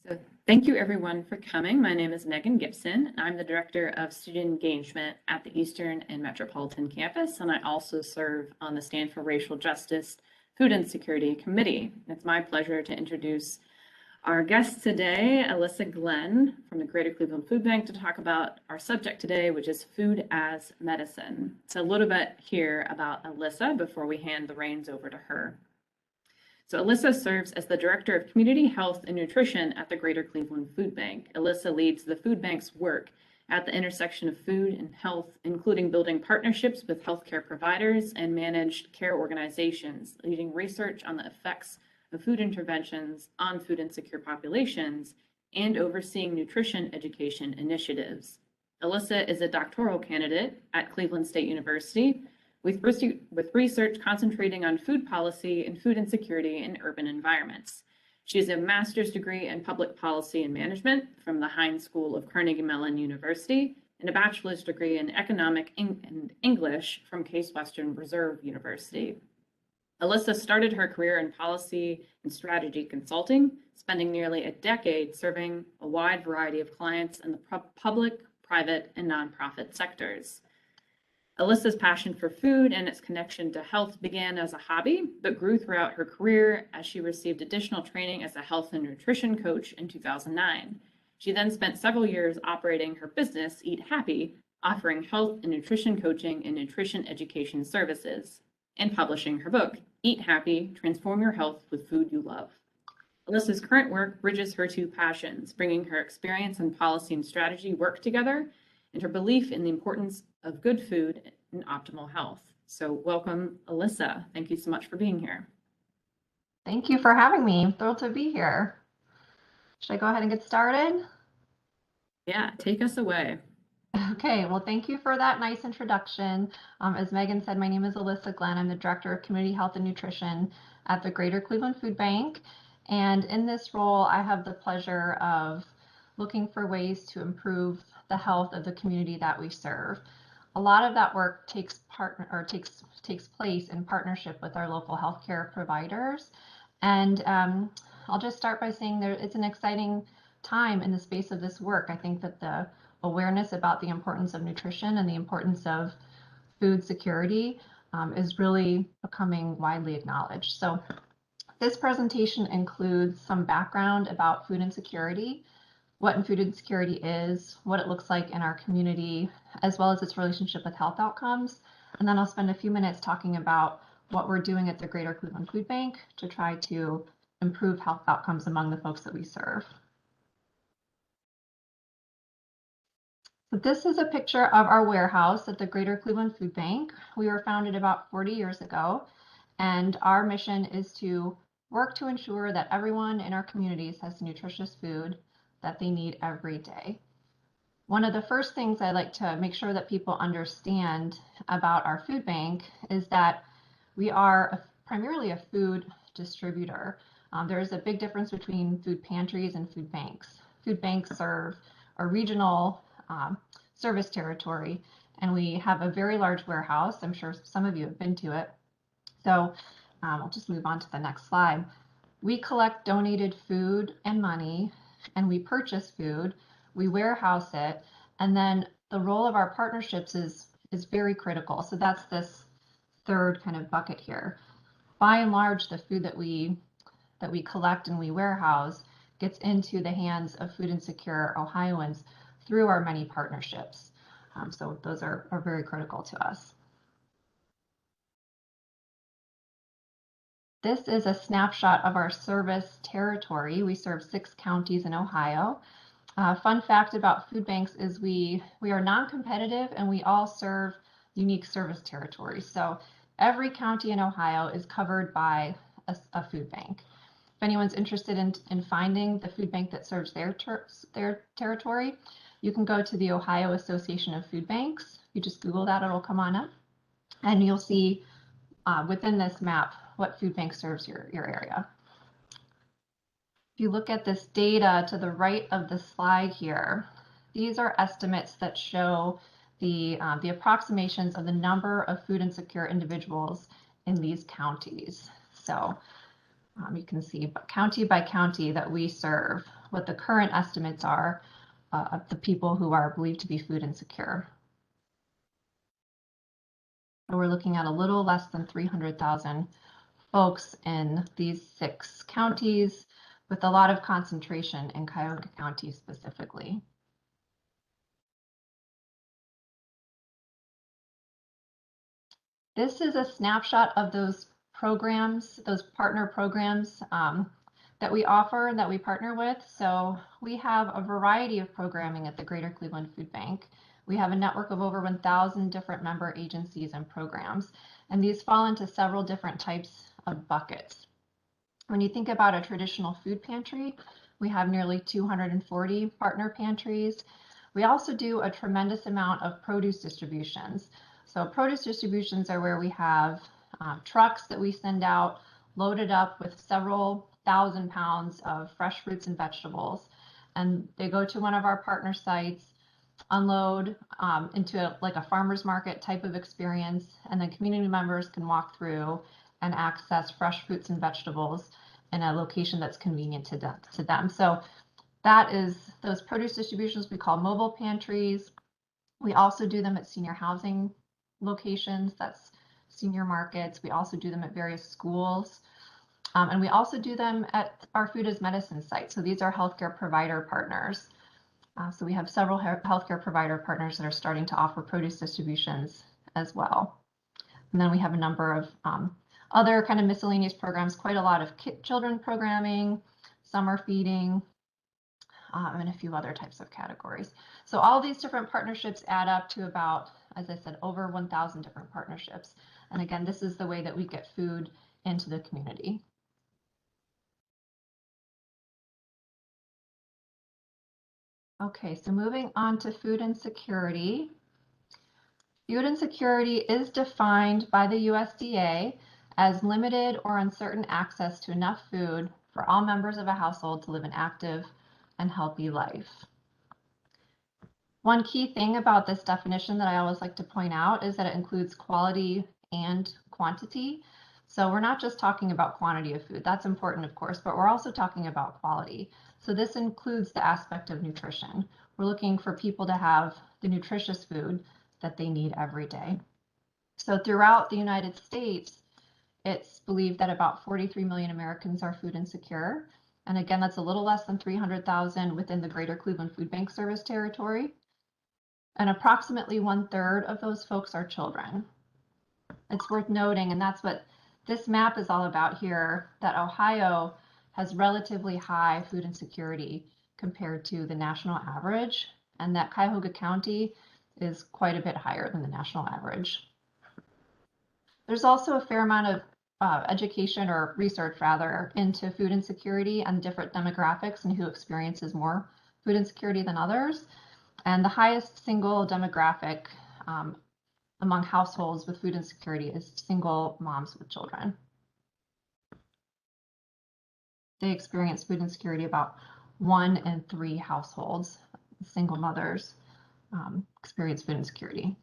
So thank you everyone for coming. My name is Megan Gibson. I'm the Director of Student Engagement at the Eastern and Metropolitan Campus, and I also serve on the Stand for Racial Justice Food Insecurity Committee. It's my pleasure to introduce our guest today, Alyssa Glenn from the Greater Cleveland Food Bank, to talk about our subject today, which is food as medicine. So a little bit here about Alyssa before we hand the reins over to her. So Alyssa serves as the Director of Community Health and Nutrition at the Greater Cleveland Food Bank. Alyssa leads the food bank's work at the intersection of food and health, including building partnerships with healthcare providers and managed care organizations, leading research on the effects of food interventions on food insecure populations, and overseeing nutrition education initiatives. Alyssa is a doctoral candidate at Cleveland State University, with research concentrating on food policy and food insecurity in urban environments. She has a master's degree in public policy and management from the Heinz School of Carnegie Mellon University and a bachelor's degree in economic and English from Case Western Reserve University. Alyssa started her career in policy and strategy consulting, spending nearly a decade serving a wide variety of clients in the public, private, and nonprofit sectors. Alyssa's passion for food and its connection to health began as a hobby, but grew throughout her career as she received additional training as a health and nutrition coach in 2009. She then spent several years operating her business, Eat Happy, offering health and nutrition coaching and nutrition education services, and publishing her book, Eat Happy, Transform Your Health with Food You Love. Alyssa's current work bridges her two passions, bringing her experience in policy and strategy work together and her belief in the importance of good food and optimal health. So welcome, Alyssa. Thank you so much for being here. Thank you for having me. I'm thrilled to be here. Should I go ahead and get started? Yeah, take us away. Okay, well, thank you for that nice introduction. As Megan said, my name is Alyssa Glenn. I'm the Director of Community Health and Nutrition at the Greater Cleveland Food Bank. And in this role, I have the pleasure of looking for ways to improve the health of the community that we serve. A lot of that work takes place in partnership with our local healthcare providers. And I'll just start by saying it's an exciting time in the space of this work. I think that the awareness about the importance of nutrition and the importance of food security is really becoming widely acknowledged. So this presentation includes some background about food insecurity, what food insecurity is, what it looks like in our community, as well as its relationship with health outcomes. And then I'll spend a few minutes talking about what we're doing at the Greater Cleveland Food Bank to try to improve health outcomes among the folks that we serve. So this is a picture of our warehouse at the Greater Cleveland Food Bank. We were founded about 40 years ago, and our mission is to work to ensure that everyone in our communities has nutritious food that they need every day. One of the first things I like to make sure that people understand about our food bank is that we are primarily a food distributor. There is a big difference between food pantries and food banks. Food banks serve a regional service territory, and we have a very large warehouse. I'm sure some of you have been to it. So I'll just move on to the next slide. We collect donated food and money, and we purchase food, we warehouse it, and then the role of our partnerships is very critical. So that's this third kind of bucket here. By and large, the food that we collect and we warehouse gets into the hands of food insecure Ohioans through our many partnerships. So those are very critical to us. This is a snapshot of our service territory. We serve 6 counties in Ohio. Fun fact about food banks is we are non-competitive and we all serve unique service territories. So every county in Ohio is covered by a food bank. If anyone's interested in finding the food bank that serves their territory, you can go to the Ohio Association of Food Banks. You just Google that, it'll come on up. And you'll see within this map what food bank serves your area. If you look at this data to the right of the slide here, these are estimates that show the approximations of the number of food insecure individuals in these counties. So you can see county by county that we serve, what the current estimates are of the people who are believed to be food insecure. So we're looking at a little less than 300,000 folks in these 6 counties, with a lot of concentration in Cuyahoga County specifically. This is a snapshot of those programs, those partner programs that we offer and that we partner with. So we have a variety of programming at the Greater Cleveland Food Bank. We have a network of over 1,000 different member agencies and programs, and these fall into several different types of buckets. When you think about a traditional food pantry, we have nearly 240 partner pantries. We also do a tremendous amount of produce distributions. So produce distributions are where we have trucks that we send out loaded up with several thousand pounds of fresh fruits and vegetables. And they go to one of our partner sites, unload into like a farmer's market type of experience, and then community members can walk through and access fresh fruits and vegetables in a location that's convenient to them. So that is those produce distributions we call mobile pantries. We also do them at senior housing locations, that's senior markets. We also do them at various schools. And we also do them at our food as medicine sites. So these are healthcare provider partners. So we have several healthcare provider partners that are starting to offer produce distributions as well. And then we have a number of other kind of miscellaneous programs, quite a lot of children programming, summer feeding, and a few other types of categories. So all these different partnerships add up to about, as I said, over 1,000 different partnerships. And again, this is the way that we get food into the community. Okay, so moving on to food insecurity. Food insecurity is defined by the USDA as limited or uncertain access to enough food for all members of a household to live an active and healthy life. One key thing about this definition that I always like to point out is that it includes quality and quantity. So we're not just talking about quantity of food, that's important of course, but we're also talking about quality. So this includes the aspect of nutrition. We're looking for people to have the nutritious food that they need every day. So throughout the United States, it's believed that about 43 million Americans are food insecure. And again, that's a little less than 300,000 within the Greater Cleveland Food Bank service territory. And approximately 1/3 of those folks are children. It's worth noting, and that's what this map is all about here, that Ohio has relatively high food insecurity compared to the national average, and that Cuyahoga County is quite a bit higher than the national average. There's also a fair amount of education or research rather into food insecurity and different demographics and who experiences more food insecurity than others. And the highest single demographic among households with food insecurity is single moms with children. They experience food insecurity about 1 in 3 households. Single mothers experience food insecurity.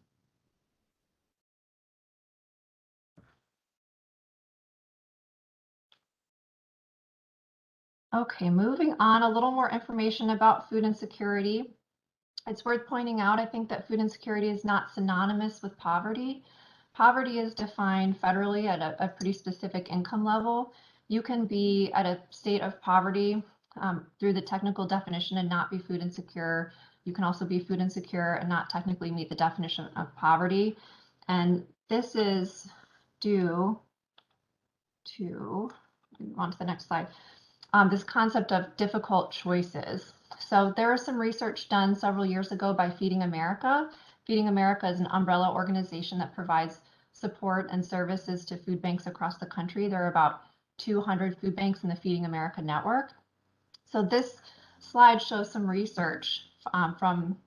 Okay, moving on, a little more information about food insecurity. It's worth pointing out, I think, that food insecurity is not synonymous with poverty. Poverty is defined federally at a pretty specific income level. You can be at a state of poverty through the technical definition and not be food insecure. You can also be food insecure and not technically meet the definition of poverty. And this is due to, on to the next slide, this concept of difficult choices. So there was some research done several years ago by Feeding America. Feeding America is an umbrella organization that provides support and services to food banks across the country. There are about 200 food banks in the Feeding America network. So this slide shows some research from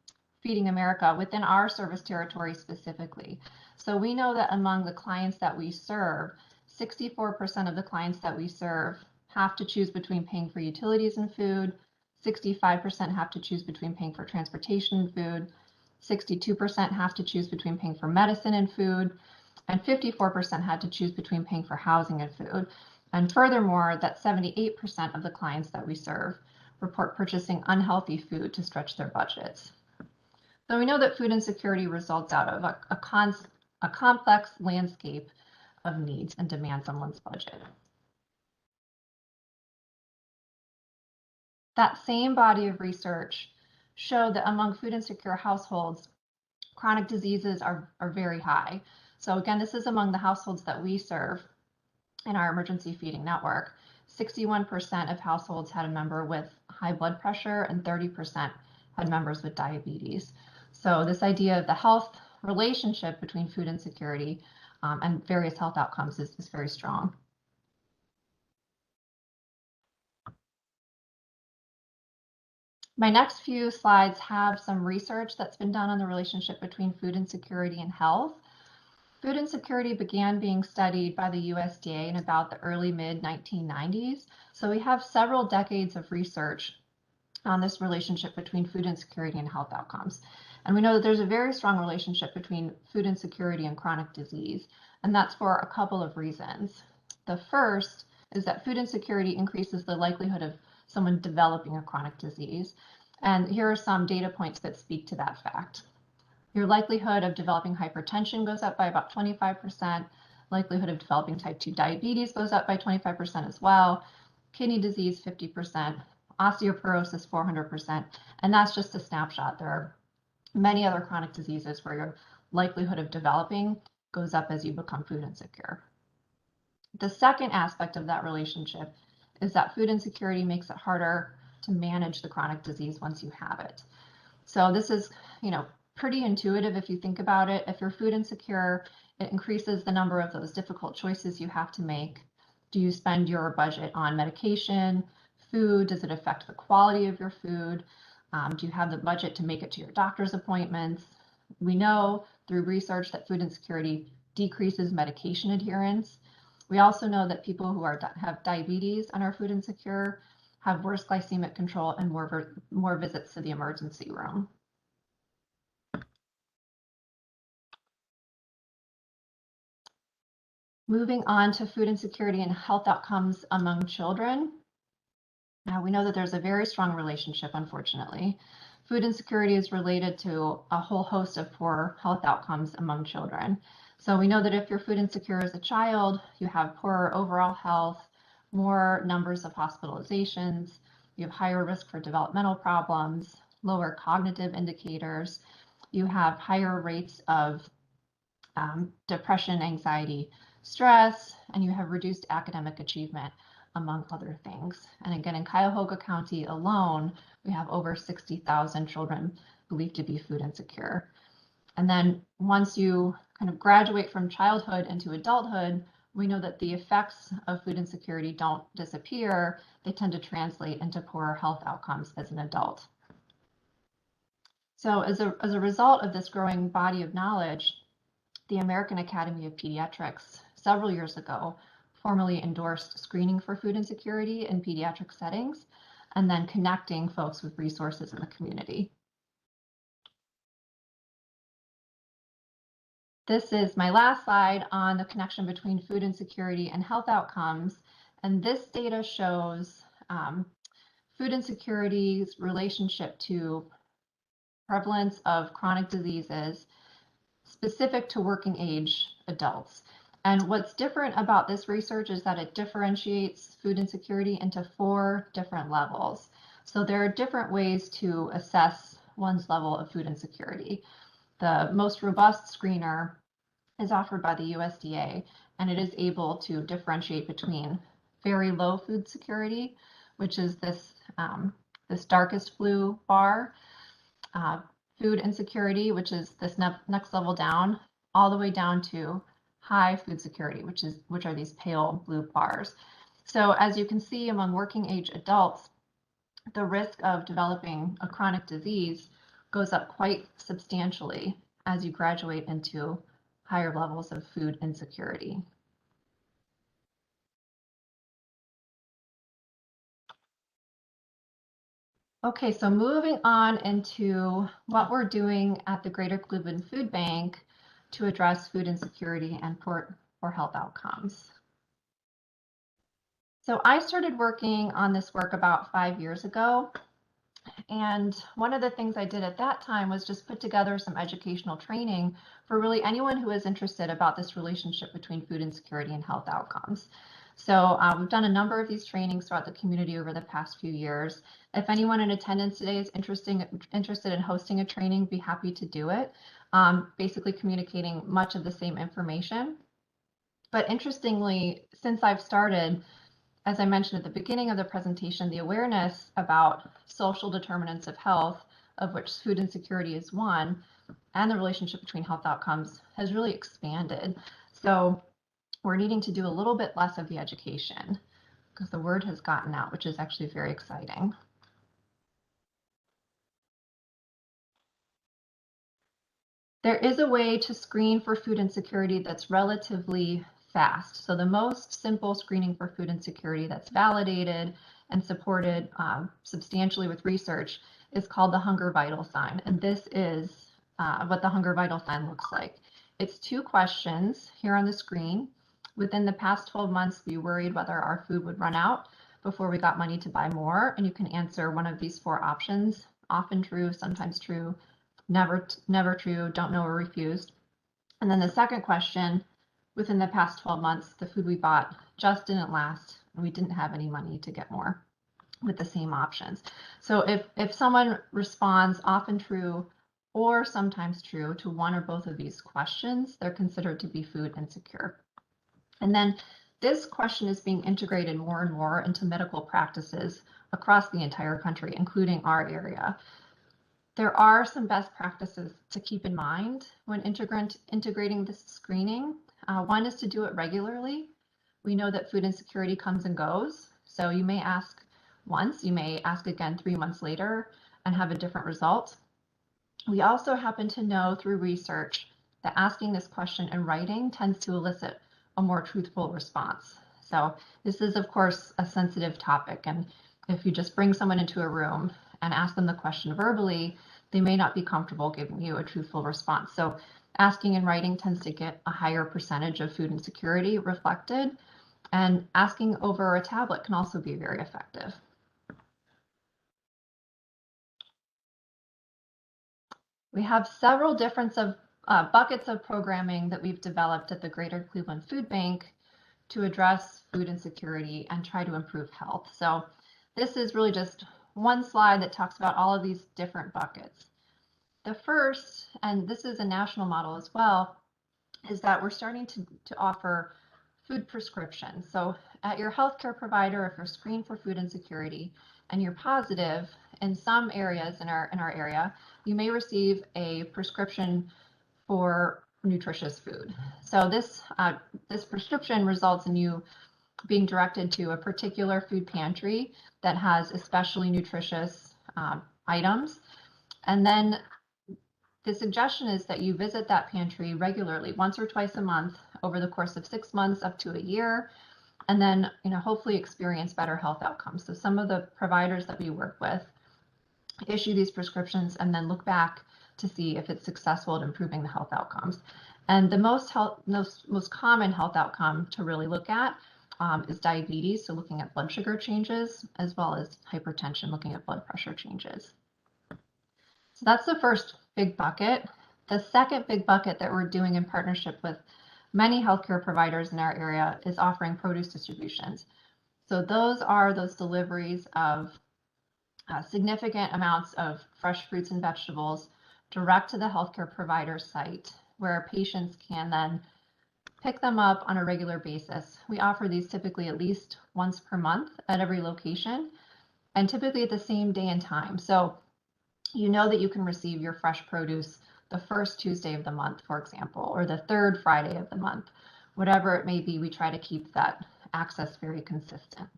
Feeding America within our service territory specifically. So we know that among the clients that we serve, 64% of the clients that we serve have to choose between paying for utilities and food, 65% have to choose between paying for transportation and food, 62% have to choose between paying for medicine and food, and 54% had to choose between paying for housing and food. And furthermore, that 78% of the clients that we serve report purchasing unhealthy food to stretch their budgets. So we know that food insecurity results out of a complex landscape of needs and demands on one's budget. That same body of research showed that among food insecure households, chronic diseases are very high. So again, this is among the households that we serve in our emergency feeding network. 61% of households had a member with high blood pressure and 30% had members with diabetes. So this idea of the health relationship between food insecurity and various health outcomes is very strong. My next few slides have some research that's been done on the relationship between food insecurity and health. Food insecurity began being studied by the USDA in about the early mid-1990s. So we have several decades of research on this relationship between food insecurity and health outcomes. And we know that there's a very strong relationship between food insecurity and chronic disease, and that's for a couple of reasons. The first is that food insecurity increases the likelihood of someone developing a chronic disease. And here are some data points that speak to that fact. Your likelihood of developing hypertension goes up by about 25%. Likelihood of developing type 2 diabetes goes up by 25% as well. Kidney disease, 50%. Osteoporosis, 400%. And that's just a snapshot. There are many other chronic diseases where your likelihood of developing goes up as you become food insecure. The second aspect of that relationship is that food insecurity makes it harder to manage the chronic disease once you have it. So this is, pretty intuitive if you think about it. If you're food insecure, it increases the number of those difficult choices you have to make. Do you spend your budget on medication, food? Does it affect the quality of your food? Do you have the budget to make it to your doctor's appointments? We know through research that food insecurity decreases medication adherence. We also know that people who have diabetes and are food insecure have worse glycemic control and more visits to the emergency room. Moving on to food insecurity and health outcomes among children. Now we know that there's a very strong relationship, unfortunately. Food insecurity is related to a whole host of poor health outcomes among children. So we know that if you're food insecure as a child, you have poorer overall health, more numbers of hospitalizations, you have higher risk for developmental problems, lower cognitive indicators, you have higher rates of depression, anxiety, stress, and you have reduced academic achievement, among other things. And again, in Cuyahoga County alone, we have over 60,000 children believed to be food insecure. And then once you kind of graduate from childhood into adulthood, we know that the effects of food insecurity don't disappear. They tend to translate into poorer health outcomes as an adult. So as a result of this growing body of knowledge, the American Academy of Pediatrics several years ago formally endorsed screening for food insecurity in pediatric settings, and then connecting folks with resources in the community. This is my last slide on the connection between food insecurity and health outcomes. And this data shows food insecurity's relationship to prevalence of chronic diseases specific to working age adults. And what's different about this research is that it differentiates food insecurity into 4 different levels. So there are different ways to assess one's level of food insecurity. The most robust screener is offered by the USDA, and it is able to differentiate between very low food security, which is this darkest blue bar, food insecurity, which is this next level down, all the way down to high food security, which are these pale blue bars. So as you can see, among working age adults, the risk of developing a chronic disease goes up quite substantially as you graduate into higher levels of food insecurity. Okay, so moving on into what we're doing at the Greater Cleveland Food Bank to address food insecurity and poor health outcomes. So I started working on this work about 5 years ago. And one of the things I did at that time was just put together some educational training for really anyone who is interested about this relationship between food insecurity and health outcomes. So we've done a number of these trainings throughout the community over the past few years. If anyone in attendance today is interested in hosting a training, be happy to do it. Basically communicating much of the same information. But interestingly, since I've started, as I mentioned at the beginning of the presentation, the awareness about social determinants of health, of which food insecurity is one, and the relationship between health outcomes has really expanded. So we're needing to do a little bit less of the education because the word has gotten out, which is actually very exciting. There is a way to screen for food insecurity that's relatively fast. So the most simple screening for food insecurity that's validated and supported substantially with research is called the hunger vital sign. And this is what the hunger vital sign looks like. It's 2 questions here on the screen. Within the past 12 months, we worried whether our food would run out before we got money to buy more. And you can answer one of these 4 options: often true, sometimes true, never true, don't know, or refused. And then the second question: within the past 12 months, the food we bought just didn't last, and we didn't have any money to get more, with the same options. So if someone responds often true or sometimes true to one or both of these questions, they're considered to be food insecure. And then this question is being integrated more and more into medical practices across the entire country, including our area. There are some best practices to keep in mind when integrating this screening. One is to do it regularly. We know that food insecurity comes and goes, so you may ask once, you may ask again 3 months later and have a different result. We also happen to know through research that asking this question in writing tends to elicit a more truthful response. So this is, of course, a sensitive topic, and if you just bring someone into a room and ask them the question verbally, they may not be comfortable giving you a truthful response. So asking in writing tends to get a higher percentage of food insecurity reflected, and asking over a tablet can also be very effective. We have several different buckets of programming that we've developed at the Greater Cleveland Food Bank to address food insecurity and try to improve health. So this is really just one slide that talks about all of these different buckets. The first, and this is a national model as well, is that we're starting to offer food prescriptions. So at your healthcare provider, if you're screened for food insecurity and you're positive, in some areas in our area, you may receive a prescription for nutritious food. So this prescription results in you being directed to a particular food pantry that has especially nutritious items. And then the suggestion is that you visit that pantry regularly, once or twice a month, over the course of 6 months up to a year, and then hopefully experience better health outcomes. So some of the providers that we work with issue these prescriptions and then look back to see if it's successful at improving the health outcomes. And the most common health outcome to really look at is diabetes, so looking at blood sugar changes, as well as hypertension, looking at blood pressure changes. So that's the first big bucket. The second big bucket that we're doing in partnership with many healthcare providers in our area is offering produce distributions. So those are those deliveries of significant amounts of fresh fruits and vegetables direct to the healthcare provider site, where patients can then pick them up on a regular basis. We offer these typically at least once per month at every location, and typically at the same day and time. So you know that you can receive your fresh produce the first Tuesday of the month, for example, or the third Friday of the month. Whatever it may be, we try to keep that access very consistent.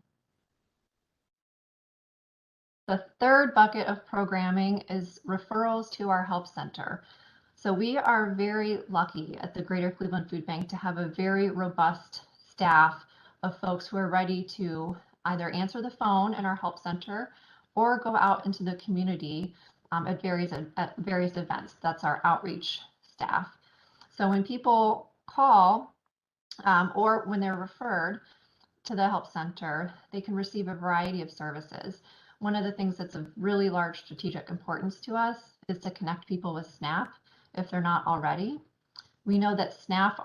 The third bucket of programming is referrals to our help center. So we are very lucky at the Greater Cleveland Food Bank to have a very robust staff of folks who are ready to either answer the phone in our help center or go out into the community at various events. That's our outreach staff. So when people call or when they're referred, to the help center, they can receive a variety of services. One of the things that's of really large strategic importance to us is to connect people with SNAP if they're not already. We know that SNAP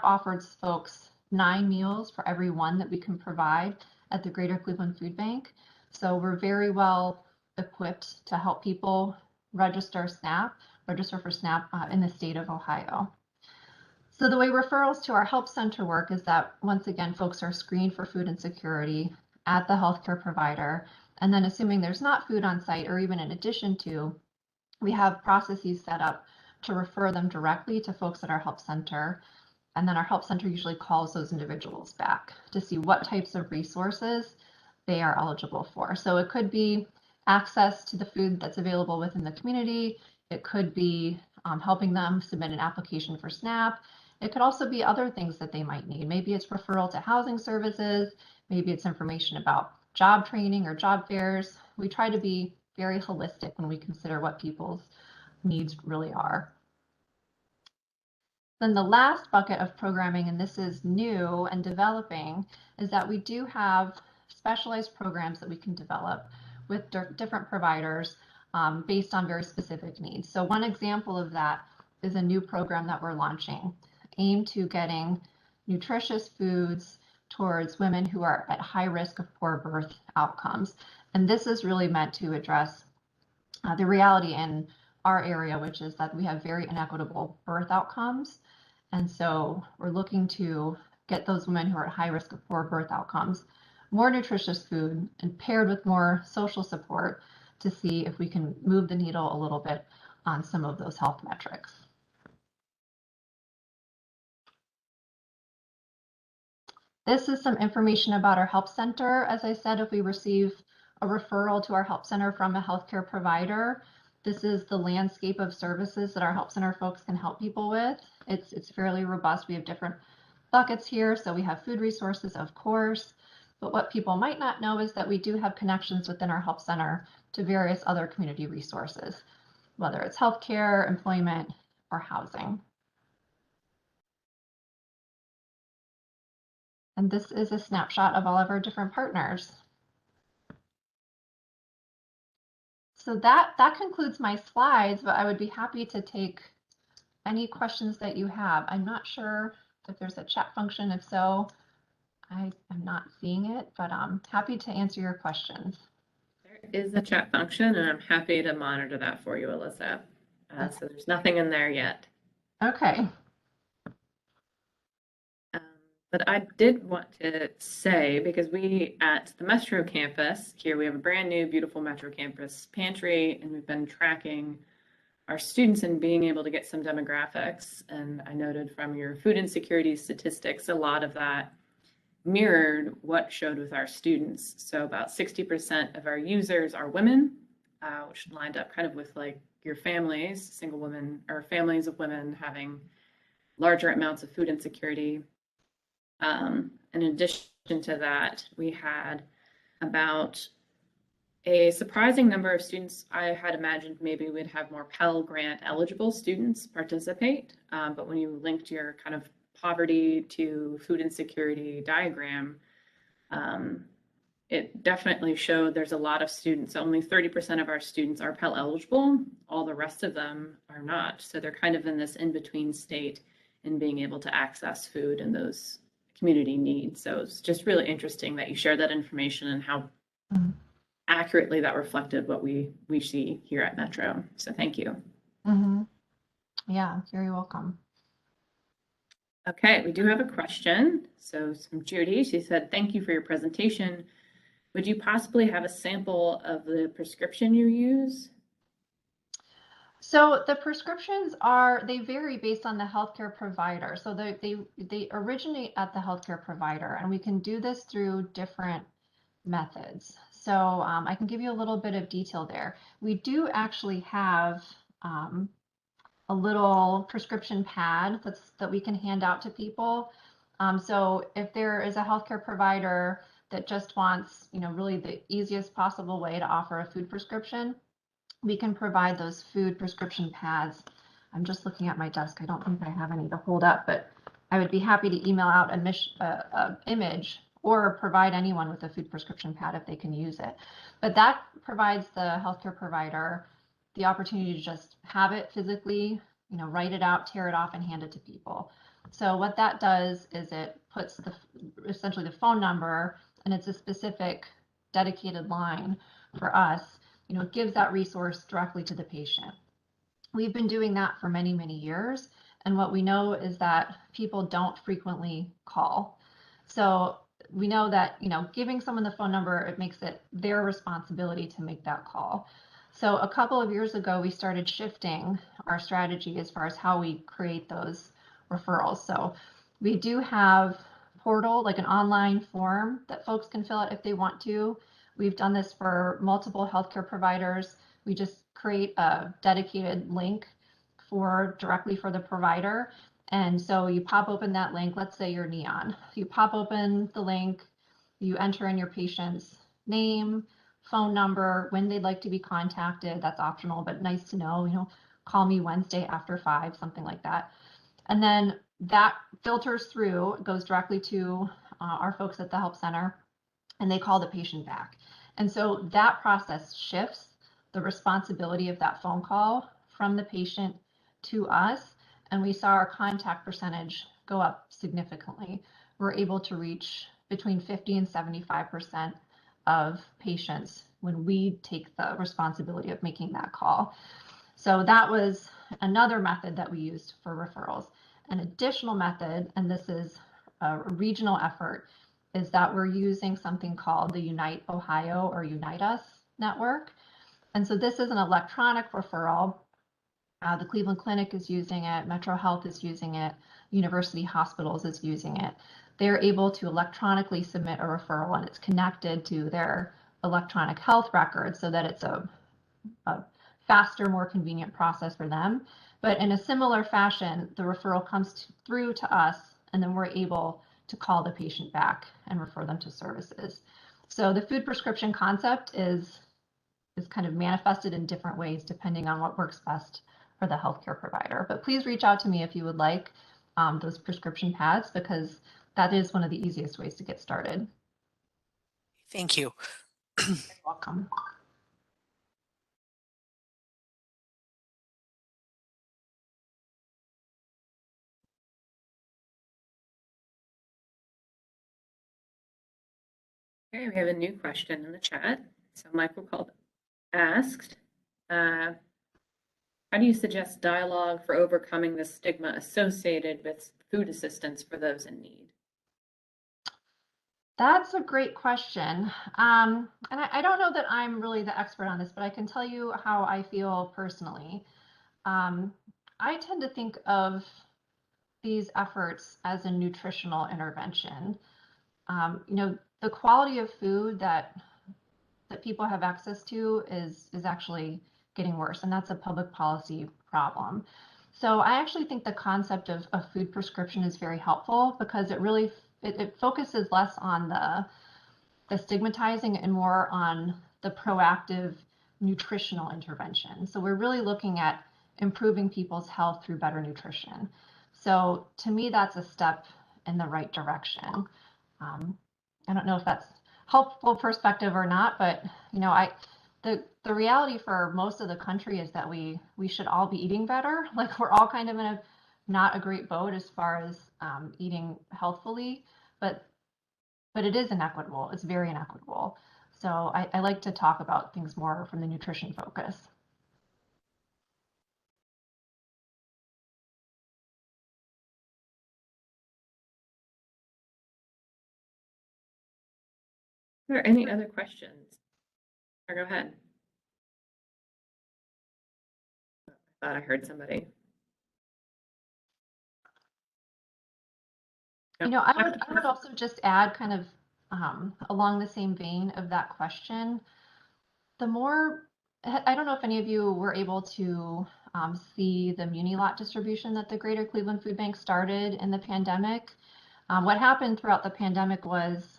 offers folks 9 meals for every one that we can provide at the Greater Cleveland Food Bank. So we're very well equipped to help people register for SNAP in the state of Ohio. So the way referrals to our help center work is that, once again, folks are screened for food insecurity at the healthcare provider. And then, assuming there's not food on site, or even in addition to, we have processes set up to refer them directly to folks at our help center. And then our help center usually calls those individuals back to see what types of resources they are eligible for. So it could be access to the food that's available within the community. It could be helping them submit an application for SNAP. It could also be other things that they might need. Maybe it's referral to housing services. Maybe it's information about job training or job fairs. We try to be very holistic when we consider what people's needs really are. Then the last bucket of programming, and this is new and developing, is that we do have specialized programs that we can develop with different providers based on very specific needs. So one example of that is a new program that we're launching, aimed to getting nutritious foods towards women who are at high risk of poor birth outcomes. And this is really meant to address the reality in our area, which is that we have very inequitable birth outcomes. And so we're looking to get those women who are at high risk of poor birth outcomes more nutritious food and paired with more social support to see if we can move the needle a little bit on some of those health metrics. This is some information about our help center. As I said, if we receive a referral to our help center from a healthcare provider, this is the landscape of services that our help center folks can help people with. It's fairly robust. We have different buckets here. So we have food resources, of course, but what people might not know is that we do have connections within our help center to various other community resources, whether it's healthcare, employment, or housing. And this is a snapshot of all of our different partners. So that concludes my slides, but I would be happy to take any questions that you have. I'm not sure if there's a chat function. If so, I am not seeing it, but I'm happy to answer your questions. There is a chat function, and I'm happy to monitor that for you, Alyssa. So there's nothing in there yet. Okay. But I did want to say, because we at the Metro campus here, we have a brand new, beautiful Metro campus pantry, and we've been tracking our students and being able to get some demographics. And I noted from your food insecurity statistics, a lot of that mirrored what showed with our students. So about 60% of our users are women, which lined up kind of with like your families, single women or families of women having larger amounts of food insecurity. In addition to that, we had about a surprising number of students. I had imagined maybe we'd have more Pell Grant eligible students participate, but when you linked your kind of poverty to food insecurity diagram, it definitely showed there's a lot of students. Only 30% of our students are Pell eligible. All the rest of them are not. So they're kind of in this in-between state in being able to access food and those community needs. So it's just really interesting that you shared that information and how accurately that reflected what we see here at Metro. So thank you. Yeah, you're welcome. Okay, we do have a question. So from Judy, she said, thank you for your presentation. Would you possibly have a sample of the prescription you use? So the prescriptions they vary based on the healthcare provider. So they originate at the healthcare provider, and we can do this through different methods. So I can give you a little bit of detail there. We do actually have a little prescription pad that we can hand out to people. So if there is a healthcare provider that just wants, really the easiest possible way to offer a food prescription, we can provide those food prescription pads. I'm just looking at my desk. I don't think I have any to hold up, but I would be happy to email out an image or provide anyone with a food prescription pad if they can use it. But that provides the healthcare provider the opportunity to just have it physically, write it out, tear it off, and hand it to people. So what that does is it puts essentially the phone number, and it's a specific dedicated line for us. It gives that resource directly to the patient. We've been doing that for many, many years. And what we know is that people don't frequently call. So we know that, giving someone the phone number, it makes it their responsibility to make that call. So a couple of years ago, we started shifting our strategy as far as how we create those referrals. So we do have portal, like an online form that folks can fill out if they want to. We've done this for multiple healthcare providers. We just create a dedicated link directly for the provider. And so you pop open that link. Let's say you're Neon. You pop open the link, you enter in your patient's name, phone number, when they'd like to be contacted. That's optional, but nice to know, call me Wednesday after 5, something like that. And then that filters through, goes directly to our folks at the help center, and they call the patient back. And so that process shifts the responsibility of that phone call from the patient to us, and we saw our contact percentage go up significantly. We're able to reach between 50 and 75% of patients when we take the responsibility of making that call. So that was another method that we used for referrals. An additional method, and this is a regional effort, is that we're using something called the Unite Ohio or Unite Us network. And so this is an electronic referral. The Cleveland Clinic is using it, Metro Health is using it, University Hospitals is using it. They're able to electronically submit a referral, and it's connected to their electronic health record so that it's a faster, more convenient process for them. But in a similar fashion, the referral comes through to us, and then we're able to call the patient back and refer them to services. So the food prescription concept is kind of manifested in different ways depending on what works best for the healthcare provider. But please reach out to me if you would like those prescription pads, because that is one of the easiest ways to get started. Thank you. You're welcome. Okay, we have a new question in the chat. So Michael asked, how do you suggest dialogue for overcoming the stigma associated with food assistance for those in need? That's a great question. And I don't know that I'm really the expert on this, but I can tell you how I feel personally. I tend to think of these efforts as a nutritional intervention. The quality of food that people have access to is actually getting worse, and that's a public policy problem. So I actually think the concept of a food prescription is very helpful, because it focuses less on the stigmatizing and more on the proactive nutritional intervention. So we're really looking at improving people's health through better nutrition. So to me, that's a step in the right direction. I don't know if that's helpful perspective or not, but the reality for most of the country is that we should all be eating better. Like, we're all kind of in not a great boat as far as eating healthfully, but it is inequitable. It's very inequitable. So I like to talk about things more from the nutrition focus. Are there any other questions? Or go ahead. I thought I heard somebody. I would also just add, kind of along the same vein of that question, I don't know if any of you were able to see the Muni Lot Distribution that the Greater Cleveland Food Bank started in the pandemic. What happened throughout the pandemic was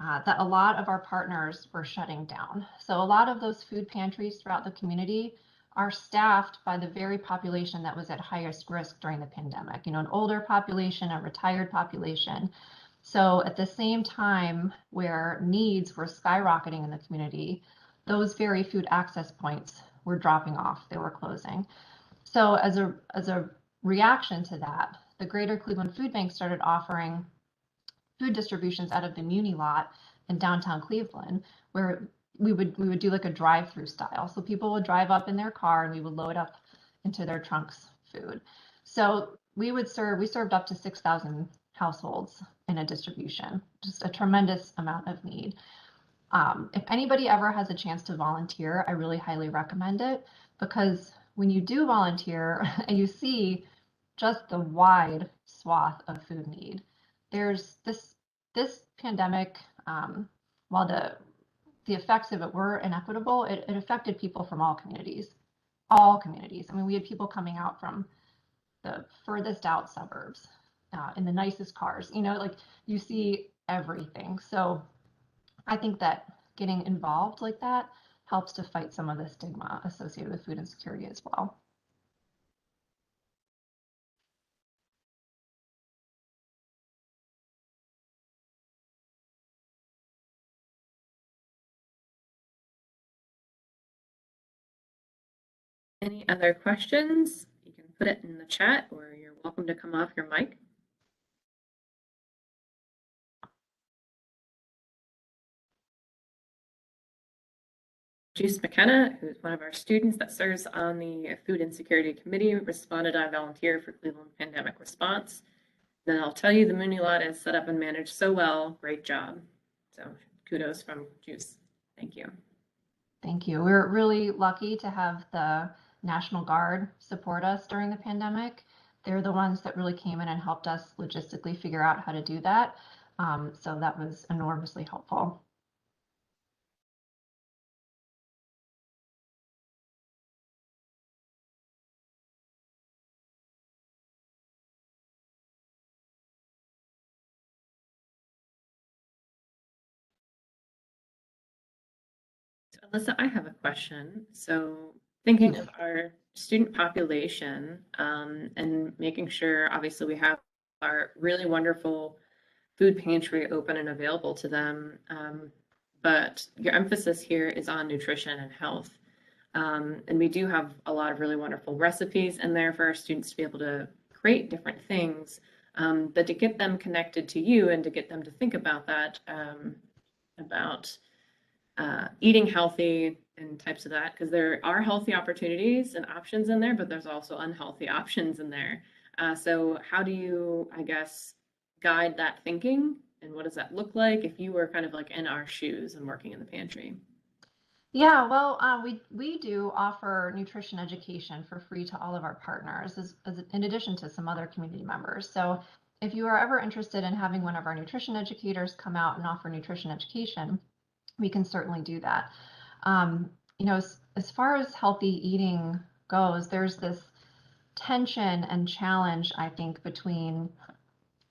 that a lot of our partners were shutting down. So a lot of those food pantries throughout the community are staffed by the very population that was at highest risk during the pandemic, an older population, a retired population. So at the same time where needs were skyrocketing in the community, those very food access points were dropping off, they were closing. So as a reaction to that, the Greater Cleveland Food Bank started offering food distributions out of the Muni Lot in downtown Cleveland, where we would do like a drive-through style. So people would drive up in their car and we would load up into their trunks food. So we served up to 6,000 households in a distribution, just a tremendous amount of need. If anybody ever has a chance to volunteer, I really highly recommend it, because when you do volunteer and you see just the wide swath of food need, there's this pandemic, while the effects of it were inequitable, it affected people from all communities. All communities. I mean, we had people coming out from the furthest out suburbs in the nicest cars. You know, like you see everything. So I think that getting involved like that helps to fight some of the stigma associated with food insecurity as well. Any other questions? You can put it in the chat, or you're welcome to come off your mic. Juice McKenna, who's one of our students that serves on the Food Insecurity Committee, responded I volunteer for Cleveland Pandemic Response. Then I'll tell you, the Muni Lot is set up and managed so well. Great job. So kudos from Juice. Thank you. Thank you. We're really lucky to have the National Guard support us during the pandemic. They're the ones that really came in and helped us logistically figure out how to do that. So that was enormously helpful. So, Alyssa, I have a question. So thinking of our student population and making sure, obviously, we have our really wonderful food pantry open and available to them. But your emphasis here is on nutrition and health. And we do have a lot of really wonderful recipes in there for our students to be able to create different things, but to get them connected to you and to get them to think about that, about eating healthy and types of that, because there are healthy opportunities and options in there, but there's also unhealthy options in there. So how do you, I guess, guide that thinking, and what does that look like if you were kind of like in our shoes and working in the pantry? Yeah, well, we do offer nutrition education for free to all of our partners, in addition to some other community members. So if you are ever interested in having one of our nutrition educators come out and offer nutrition education, we can certainly do that. You know, as far as healthy eating goes, there's this tension and challenge, I think, between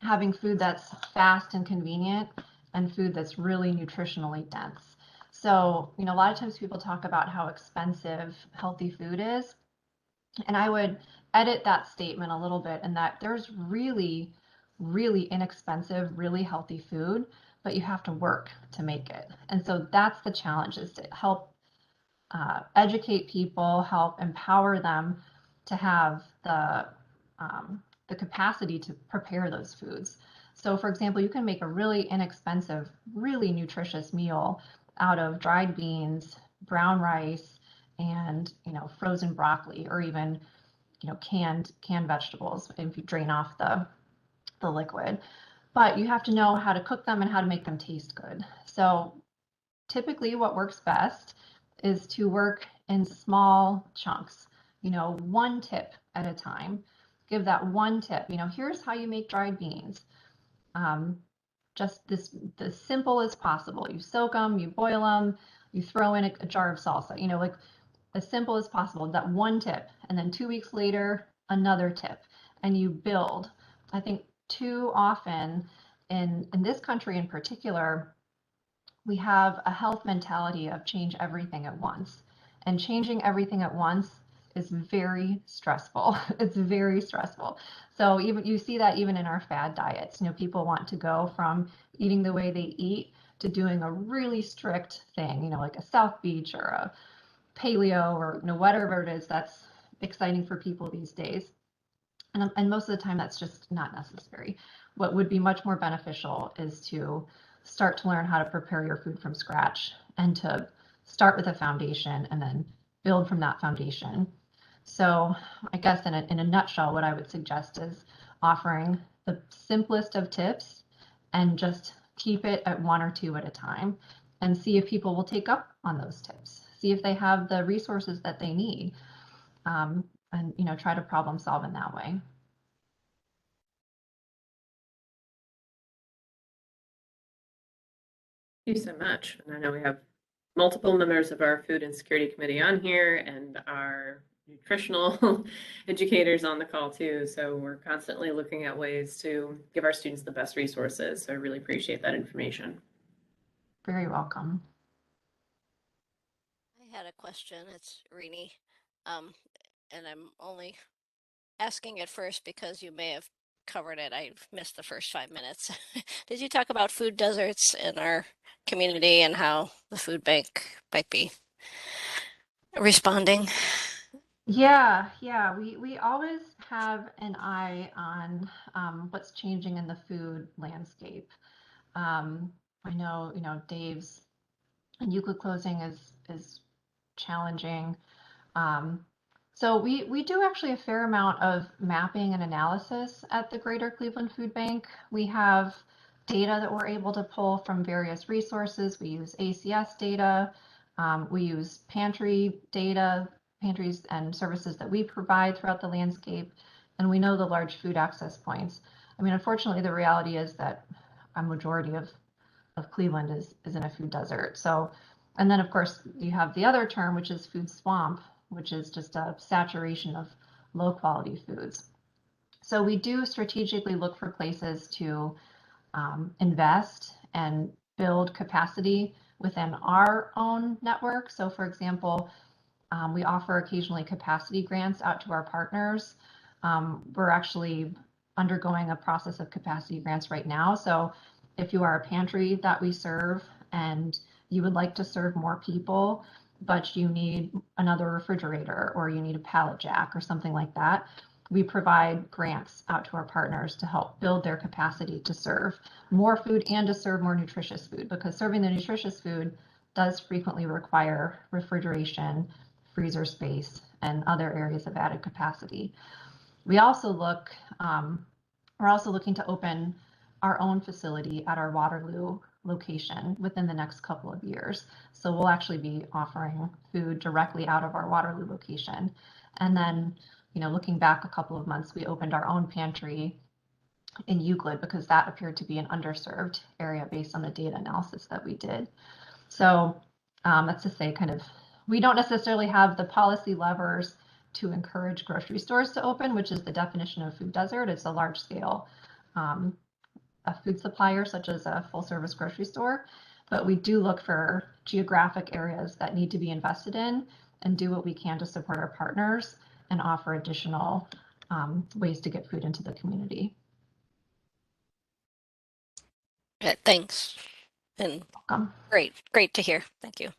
having food that's fast and convenient and food that's really nutritionally dense. So, you know, a lot of times people talk about how expensive healthy food is. And I would edit that statement a little bit in that there's really, really inexpensive, really healthy food, but you have to work to make it. And so that's the challenge, is to help educate people, help empower them to have the capacity to prepare those foods. So for example, you can make a really inexpensive, really nutritious meal out of dried beans, brown rice, and, you know, frozen broccoli, or even, you know, canned vegetables if you drain off the liquid. But you have to know how to cook them and how to make them taste good. So typically what works best is to work in small chunks, you know, one tip at a time. Give that one tip, you know, here's how you make dried beans. Just as simple as possible. You soak them, you boil them, you throw in a jar of salsa, you know, like as simple as possible, that one tip. And then 2 weeks later, another tip, and you build. I think too often in this country in particular, we have a health mentality of change everything at once. And changing everything at once is very stressful. It's very stressful. So even you see that even in our fad diets, people want to go from eating the way they eat to doing a really strict thing, like a South Beach or a paleo or whatever it is that's exciting for people these days. And most of the time that's just not necessary. What would be much more beneficial is to start to learn how to prepare your food from scratch and to start with a foundation and then build from that foundation. So I guess in a nutshell, what I would suggest is offering the simplest of tips and just keep it at 1 or 2 at a time and see if people will take up on those tips. See if they have the resources that they need, and try to problem solve in that way. Thank you so much. And I know we have multiple members of our Food Insecurity Committee on here and our nutritional educators on the call too. So we're constantly looking at ways to give our students the best resources. So I really appreciate that information. Very welcome. I had a question. It's Rini. And I'm only asking it first because you may have covered it. I missed the first 5 minutes. Did you talk about food deserts in our community and how the food bank might be responding? Yeah, we always have an eye on what's changing in the food landscape. I know, Dave's and Euclid closing is challenging. So we do actually a fair amount of mapping and analysis at the Greater Cleveland Food Bank. We have data that we're able to pull from various resources. We use ACS data. We use pantry data, pantries and services that we provide throughout the landscape. And we know the large food access points. I mean, unfortunately, the reality is that a majority of Cleveland is in a food desert. So, and then of course you have the other term, which is food swamp, which is just a saturation of low quality foods. So we do strategically look for places to invest and build capacity within our own network. So for example, we offer occasionally capacity grants out to our partners. We're actually undergoing a process of capacity grants right now. So if you are a pantry that we serve and you would like to serve more people, but you need another refrigerator or you need a pallet jack or something like that, we provide grants out to our partners to help build their capacity to serve more food and to serve more nutritious food, because serving the nutritious food does frequently require refrigeration, freezer space, and other areas of added capacity. We also we're also looking to open our own facility at our Waterloo location within the next couple of years. So we'll actually be offering food directly out of our Waterloo location. And then, looking back a couple of months, we opened our own pantry in Euclid because that appeared to be an underserved area based on the data analysis that we did. So that's to say, we don't necessarily have the policy levers to encourage grocery stores to open, which is the definition of food desert. It's a large scale a food supplier, such as a full service grocery store. But we do look for geographic areas that need to be invested in and do what we can to support our partners and offer additional ways to get food into the community. Thanks. And Welcome. great to hear. Thank you.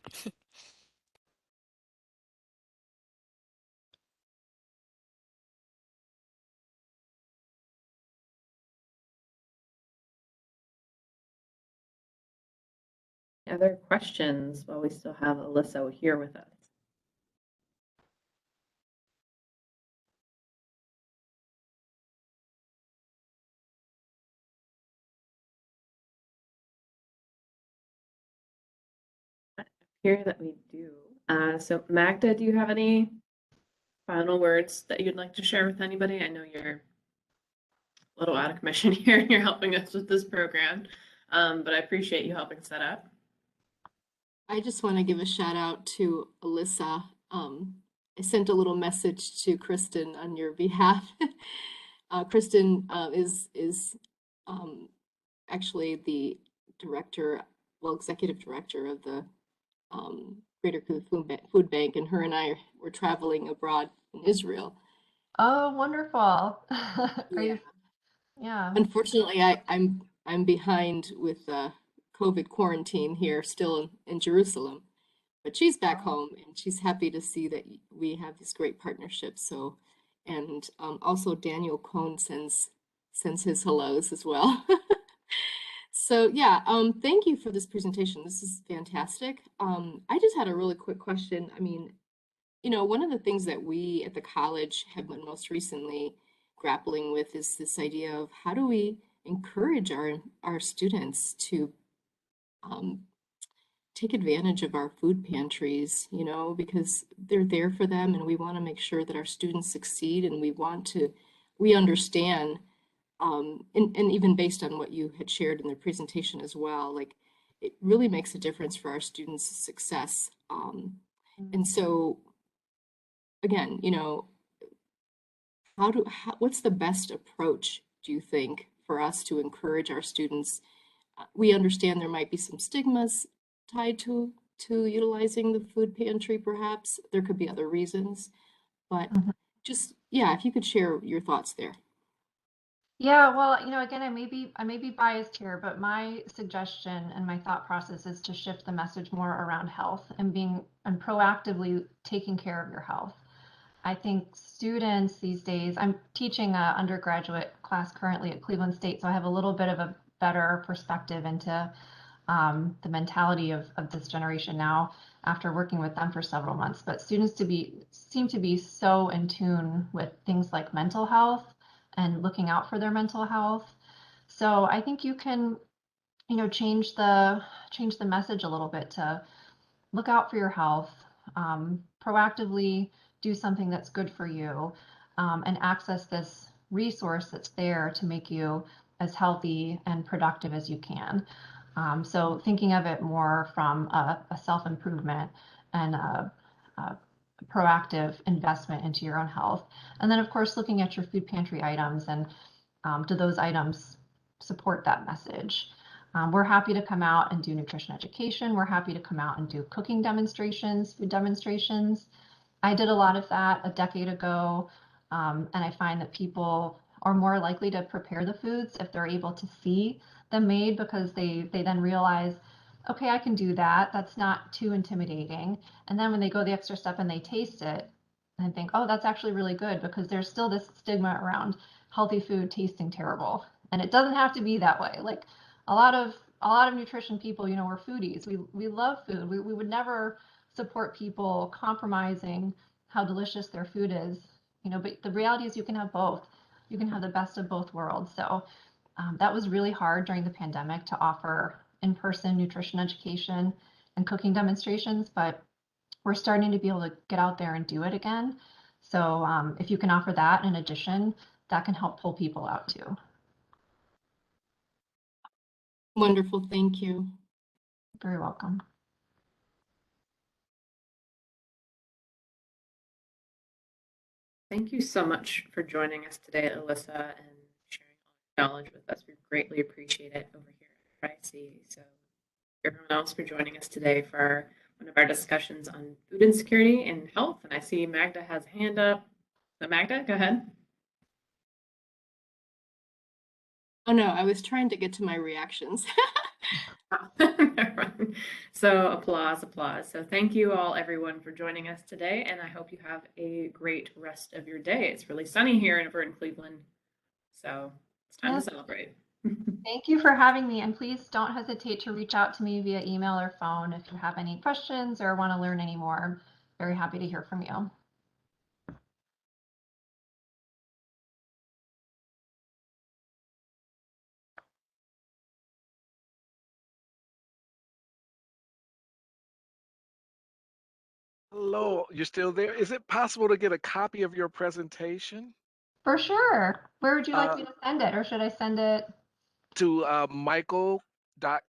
Other questions while we still have Alyssa here with us? Here that we do. So Magda, do you have any final words that you'd like to share with anybody? I know you're a little out of commission here and you're helping us with this program, but I appreciate you helping set up. I just want to give a shout out to Alyssa. I sent a little message to Kristen on your behalf. Kristen is actually the executive director of the Greater Cleveland Food Bank, and her and I were traveling abroad in Israel. Oh, wonderful. Are Yeah. you? Yeah. Unfortunately, I'm behind with COVID quarantine here, still in Jerusalem. But she's back home, and she's happy to see that we have this great partnership. So, and also Daniel Cohn sends his hellos as well. So yeah, thank you for this presentation. This is fantastic. I just had a really quick question. I mean, you know, one of the things that we at the college have been most recently grappling with is this idea of how do we encourage our students to um, take advantage of our food pantries, you know, because they're there for them and we want to make sure that our students succeed and we understand, and even based on what you had shared in the presentation as well, like it really makes a difference for our students' success. And so again, you know, what's the best approach, do you think, for us to encourage our students? We understand there might be some stigmas tied to utilizing the food pantry, perhaps. There could be other reasons, but Mhm. just, yeah, if you could share your thoughts there. Yeah, well, again, I may be biased here, but my suggestion and my thought process is to shift the message more around health and proactively taking care of your health. I think students these days, I'm teaching an undergraduate class currently at Cleveland State, so I have a little bit of a better perspective into the mentality of this generation now after working with them for several months. But students seem to be so in tune with things like mental health and looking out for their mental health. So I think you can, change the message a little bit to look out for your health, proactively do something that's good for you, and access this resource that's there to make you as healthy and productive as you can. So thinking of it more from a self-improvement and a proactive investment into your own health. And then, of course, looking at your food pantry items and do those items support that message? We're happy to come out and do nutrition education. We're happy to come out and do cooking demonstrations, food demonstrations. I did a lot of that a decade ago, and I find that people are more likely to prepare the foods if they're able to see them made because they then realize, okay, I can do that. That's not too intimidating. And then when they go the extra step and they taste it and think, oh, that's actually really good, because there's still this stigma around healthy food tasting terrible. And it doesn't have to be that way. Like a lot of nutrition people, we're foodies. We love food. We would never support people compromising how delicious their food is, but the reality is you can have both. You can have the best of both worlds. So that was really hard during the pandemic to offer in-person nutrition education and cooking demonstrations, but we're starting to be able to get out there and do it again. So if you can offer that in addition, that can help pull people out too. Wonderful, thank you. Very welcome. Thank you so much for joining us today, Alyssa, and sharing all your knowledge with us. We greatly appreciate it over here at Tri-C. So everyone else for joining us today for one of our discussions on food insecurity and health. And I see Magda has a hand up. So Magda, go ahead. Oh no, I was trying to get to my reactions. So applause. So thank you all, everyone, for joining us today, and I hope you have a great rest of your day. It's really sunny here over in Cleveland, so it's time to celebrate. Thank you for having me, and please don't hesitate to reach out to me via email or phone if you have any questions or want to learn any more. I'm very happy to hear from you. Hello, you're still there? Is it possible to get a copy of your presentation? For sure. Where would you like me to send it, or should I send it? To Michael